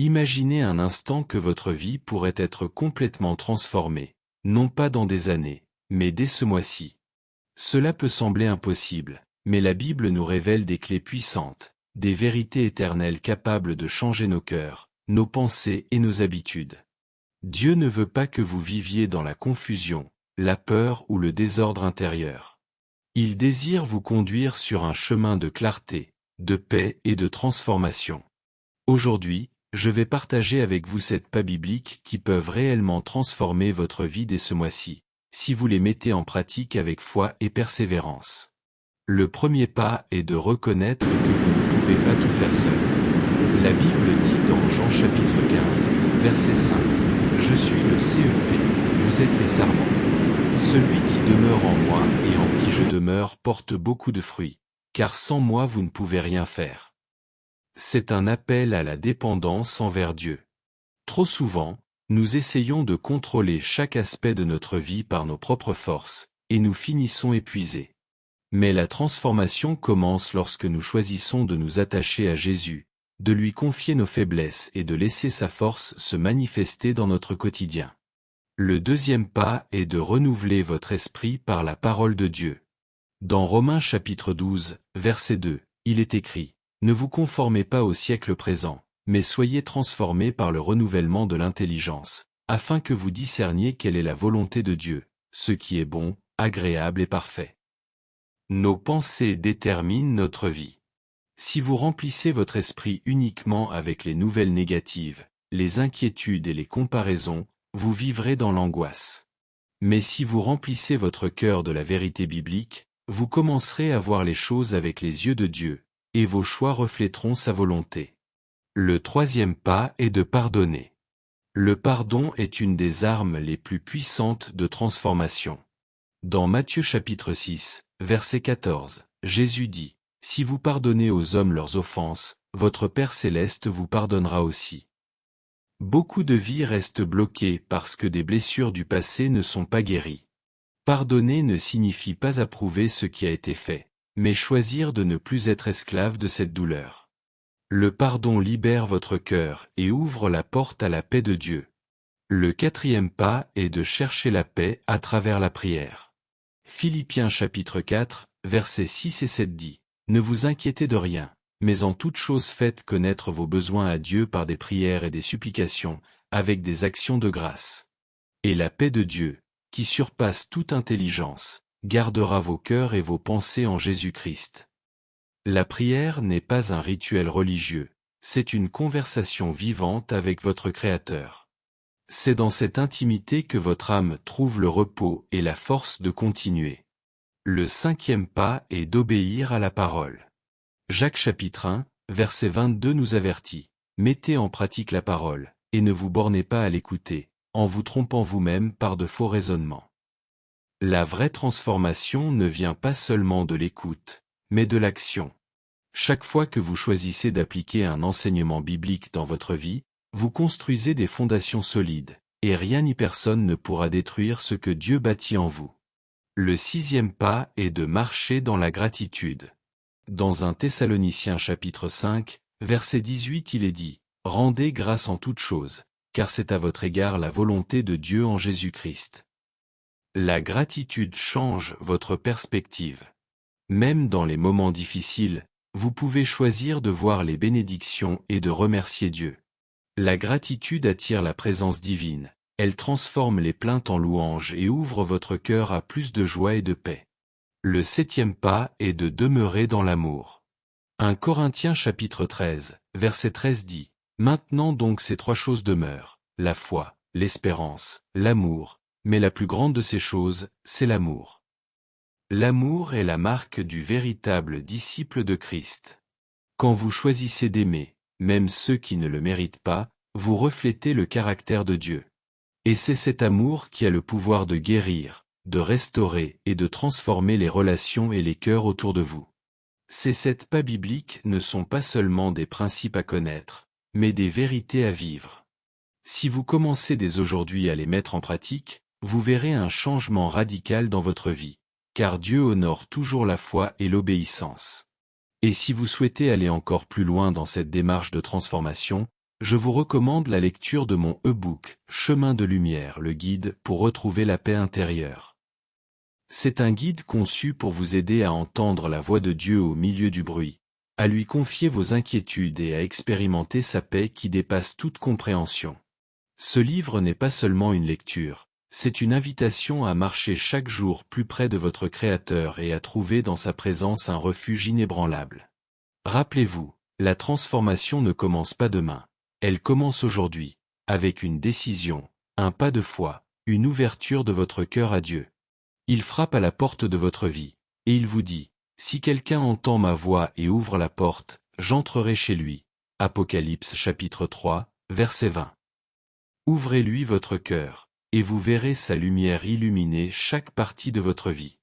Imaginez un instant que votre vie pourrait être complètement transformée, non pas dans des années, mais dès ce mois-ci. Cela peut sembler impossible, mais la Bible nous révèle des clés puissantes, des vérités éternelles capables de changer nos cœurs, nos pensées et nos habitudes. Dieu ne veut pas que vous viviez dans la confusion, la peur ou le désordre intérieur. Il désire vous conduire sur un chemin de clarté, de paix et de transformation. Aujourd'hui, je vais partager avec vous 7 pas bibliques qui peuvent réellement transformer votre vie dès ce mois-ci, si vous les mettez en pratique avec foi et persévérance. Le premier pas est de reconnaître que vous ne pouvez pas tout faire seul. La Bible dit dans Jean chapitre 15, verset 5, « Je suis le CEP, vous êtes les sarments. Celui qui demeure en moi et en qui je demeure porte beaucoup de fruits, car sans moi vous ne pouvez rien faire. » C'est un appel à la dépendance envers Dieu. Trop souvent, nous essayons de contrôler chaque aspect de notre vie par nos propres forces, et nous finissons épuisés. Mais la transformation commence lorsque nous choisissons de nous attacher à Jésus, de lui confier nos faiblesses et de laisser sa force se manifester dans notre quotidien. Le deuxième pas est de renouveler votre esprit par la parole de Dieu. Dans Romains chapitre 12, verset 2, il est écrit: « Ne vous conformez pas au siècle présent, mais soyez transformés par le renouvellement de l'intelligence, afin que vous discerniez quelle est la volonté de Dieu, ce qui est bon, agréable et parfait. » Nos pensées déterminent notre vie. Si vous remplissez votre esprit uniquement avec les nouvelles négatives, les inquiétudes et les comparaisons, vous vivrez dans l'angoisse. Mais si vous remplissez votre cœur de la vérité biblique, vous commencerez à voir les choses avec les yeux de Dieu, et vos choix refléteront sa volonté. Le troisième pas est de pardonner. Le pardon est une des armes les plus puissantes de transformation. Dans Matthieu chapitre 6, verset 14, Jésus dit: « Si vous pardonnez aux hommes leurs offenses, votre Père céleste vous pardonnera aussi. » Beaucoup de vies restent bloquées parce que des blessures du passé ne sont pas guéries. Pardonner ne signifie pas approuver ce qui a été fait, mais choisir de ne plus être esclave de cette douleur. Le pardon libère votre cœur et ouvre la porte à la paix de Dieu. Le quatrième pas est de chercher la paix à travers la prière. Philippiens chapitre 4, versets 6 et 7 dit: « Ne vous inquiétez de rien, mais en toute chose faites connaître vos besoins à Dieu par des prières et des supplications, avec des actions de grâce. Et la paix de Dieu, qui surpasse toute intelligence, gardera vos cœurs et vos pensées en Jésus-Christ. » La prière n'est pas un rituel religieux, c'est une conversation vivante avec votre Créateur. C'est dans cette intimité que votre âme trouve le repos et la force de continuer. Le cinquième pas est d'obéir à la parole. Jacques chapitre 1, verset 22 nous avertit: « Mettez en pratique la parole, et ne vous bornez pas à l'écouter, en vous trompant vous-même par de faux raisonnements. » La vraie transformation ne vient pas seulement de l'écoute, mais de l'action. Chaque fois que vous choisissez d'appliquer un enseignement biblique dans votre vie, vous construisez des fondations solides, et rien ni personne ne pourra détruire ce que Dieu bâtit en vous. Le sixième pas est de marcher dans la gratitude. Dans 1 Thessaloniciens chapitre 5, verset 18 il est dit: « Rendez grâce en toutes choses, car c'est à votre égard la volonté de Dieu en Jésus-Christ. » La gratitude change votre perspective. Même dans les moments difficiles, vous pouvez choisir de voir les bénédictions et de remercier Dieu. La gratitude attire la présence divine, elle transforme les plaintes en louanges et ouvre votre cœur à plus de joie et de paix. Le septième pas est de demeurer dans l'amour. 1 Corinthiens chapitre 13, verset 13 dit: « Maintenant donc ces 3 choses demeurent, la foi, l'espérance, l'amour, mais la plus grande de ces choses, c'est l'amour. » L'amour est la marque du véritable disciple de Christ. Quand vous choisissez d'aimer, même ceux qui ne le méritent pas, vous reflétez le caractère de Dieu. Et c'est cet amour qui a le pouvoir de guérir, de restaurer et de transformer les relations et les cœurs autour de vous. Ces 7 pas bibliques ne sont pas seulement des principes à connaître, mais des vérités à vivre. Si vous commencez dès aujourd'hui à les mettre en pratique, vous verrez un changement radical dans votre vie, car Dieu honore toujours la foi et l'obéissance. Et si vous souhaitez aller encore plus loin dans cette démarche de transformation, Je vous recommande la lecture de mon e-book, Chemin de lumière, le guide pour retrouver la paix intérieure. C'est un guide conçu pour vous aider à entendre la voix de Dieu au milieu du bruit, à lui confier vos inquiétudes et à expérimenter sa paix qui dépasse toute compréhension. Ce livre n'est pas seulement une lecture, c'est une invitation à marcher chaque jour plus près de votre Créateur et à trouver dans sa présence un refuge inébranlable. Rappelez-vous, la transformation ne commence pas demain. Elle commence aujourd'hui, avec une décision, un pas de foi, une ouverture de votre cœur à Dieu. Il frappe à la porte de votre vie, et il vous dit, « Si quelqu'un entend ma voix et ouvre la porte, j'entrerai chez lui. » Apocalypse chapitre 3, verset 20. Ouvrez-lui votre cœur, et vous verrez sa lumière illuminer chaque partie de votre vie.